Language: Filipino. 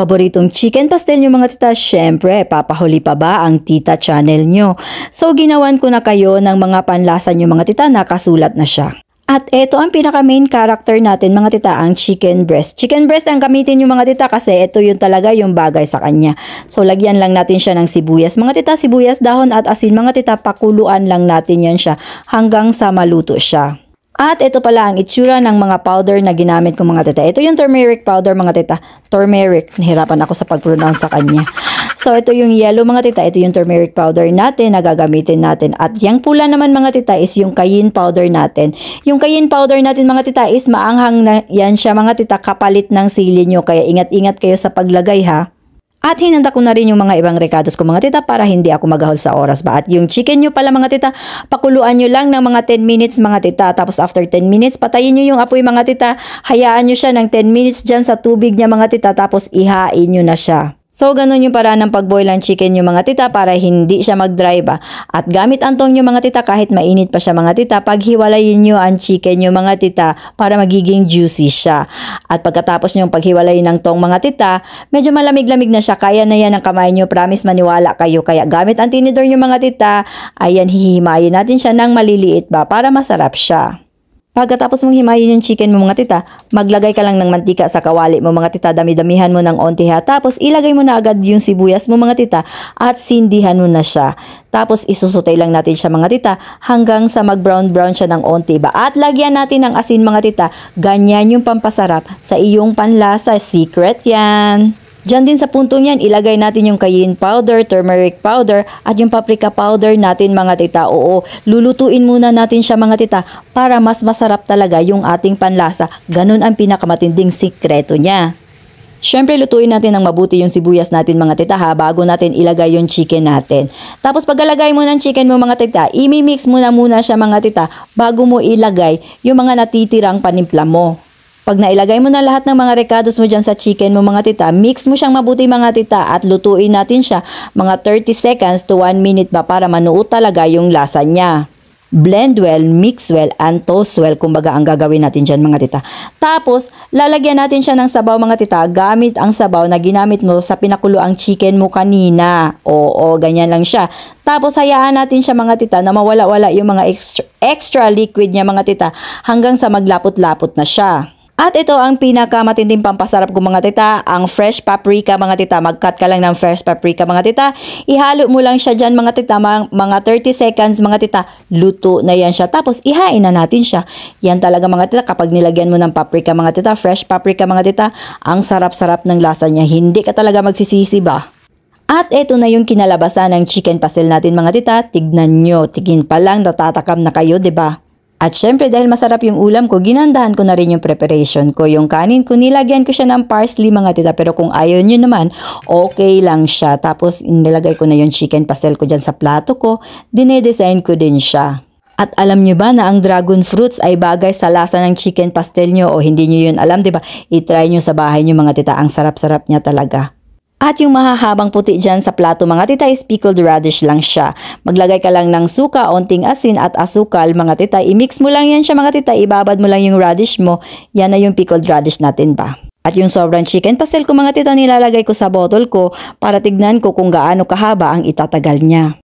Paboritong chicken pastel nyo mga tita, syempre, papahuli pa ba ang tita channel nyo? So, ginawan ko na kayo ng mga panlasa nyo mga tita, nakasulat na siya. At ito ang pinaka main character natin mga tita, ang chicken breast. Chicken breast ang gamitin nyo mga tita kasi ito yung talaga yung bagay sa kanya. So, lagyan lang natin siya ng sibuyas. Mga tita, sibuyas, dahon at asin mga tita, pakuluan lang natin yan siya hanggang sa maluto siya. At ito pala ang itsura ng mga powder na ginamit ko mga tita. Ito yung turmeric powder mga tita. Turmeric. Nahirapan ako sa pag-pronounce sa kanya. So ito yung yellow mga tita. Ito yung turmeric powder natin na gagamitin natin. At yung pula naman mga tita is yung cayenne powder natin. Yung cayenne powder natin mga tita is maanghang na yan siya mga tita, kapalit ng sili nyo. Kaya ingat-ingat kayo sa paglagay ha. At hinanda ko na rin yung mga ibang recados ko mga tita para hindi ako magahol sa oras ba. At yung chicken nyo pala mga tita, pakuluan nyo lang ng mga 10 minutes mga tita. Tapos after 10 minutes, patayin nyo yung apoy mga tita. Hayaan nyo siya ng 10 minutes dyan sa tubig niya mga tita. Tapos ihain nyo na siya. So, ganun yung paraan ng pag-boil ng chicken yung mga tita para hindi siya mag-dry ba. At gamit antong yung mga tita kahit mainit pa siya mga tita, paghiwalayin nyo ang chicken yung mga tita para magiging juicy siya. At pagkatapos nyo paghiwalayin ng tong mga tita, medyo malamig-lamig na siya, kaya na yan ang kamay nyo, promise maniwala kayo. Kaya gamit ang tinidor yung mga tita, ayan hihimayin natin siya ng maliliit ba para masarap siya. Pagkatapos mong himayin yung chicken mo mga tita, maglagay ka lang ng mantika sa kawali mo mga tita, dami-damihan mo ng onti ha. Tapos ilagay mo na agad yung sibuyas mo mga tita at sindihan mo na siya. Tapos isusutay lang natin siya mga tita hanggang sa mag-brown-brown siya ng onti ba. At lagyan natin ng asin mga tita, ganyan yung pampasarap sa iyong panlasa, secret yan. Diyan din sa puntong yan, ilagay natin yung cayenne powder, turmeric powder, at yung paprika powder natin mga tita. Oo, lulutuin muna natin siya mga tita para mas masarap talaga yung ating panlasa. Ganun ang pinakamatinding sikreto niya. Siyempre, lutuin natin ng mabuti yung sibuyas natin mga tita ha, bago natin ilagay yung chicken natin. Tapos pagkalagay mo ng chicken mo mga tita, imimix muna siya mga tita bago mo ilagay yung mga natitirang panimpla mo. Pag nailagay mo na lahat ng mga recados mo dyan sa chicken mo mga tita, mix mo siyang mabuti mga tita at lutuin natin siya mga 30 seconds to 1 minute ba para manuot talaga yung lasa niya. Blend well, mix well, and toast well, kumbaga ang gagawin natin dyan mga tita. Tapos, lalagyan natin siya ng sabaw mga tita, gamit ang sabaw na ginamit mo sa pinakuloang chicken mo kanina. Oo, ganyan lang siya. Tapos, hayaan natin siya mga tita na mawala-wala yung mga extra liquid niya mga tita hanggang sa maglapot-lapot na siya. At ito ang pinakamatinding pampasarap ko mga tita, ang fresh paprika mga tita. Mag-cut ka lang ng fresh paprika mga tita. Ihalo mo lang siya dyan mga tita, mga 30 seconds mga tita. Luto na yan siya. Tapos ihain na natin siya. Yan talaga mga tita, kapag nilagyan mo ng paprika mga tita, fresh paprika mga tita, ang sarap-sarap ng lasa niya. Hindi ka talaga magsisisi ba? At ito na yung kinalabasan ng chicken pastel natin mga tita. Tignan nyo, tigin pa lang, natatakam na kayo, 'di ba? At syempre dahil masarap yung ulam ko, ginandahan ko na rin yung preparation ko. Yung kanin ko, nilagyan ko siya ng parsley mga tita. Pero kung ayaw nyo naman, okay lang siya. Tapos nilagay ko na yung chicken pastel ko dyan sa plato ko. Dinedesign ko din siya. At alam nyo ba na ang dragon fruits ay bagay sa lasa ng chicken pastel nyo? O hindi nyo yun alam, diba? I-try nyo sa bahay nyo mga tita. Ang sarap-sarap niya talaga. At yung mahahabang puti dyan sa plato mga tita is pickled radish lang siya. Maglagay ka lang ng suka, onting asin at asukal mga tita. I-mix mo lang yan siya mga tita. Ibabad mo lang yung radish mo. Yan na yung pickled radish natin ba. At yung sobrang chicken pastel ko mga tita nilalagay ko sa bottle ko para tignan ko kung gaano kahaba ang itatagal niya.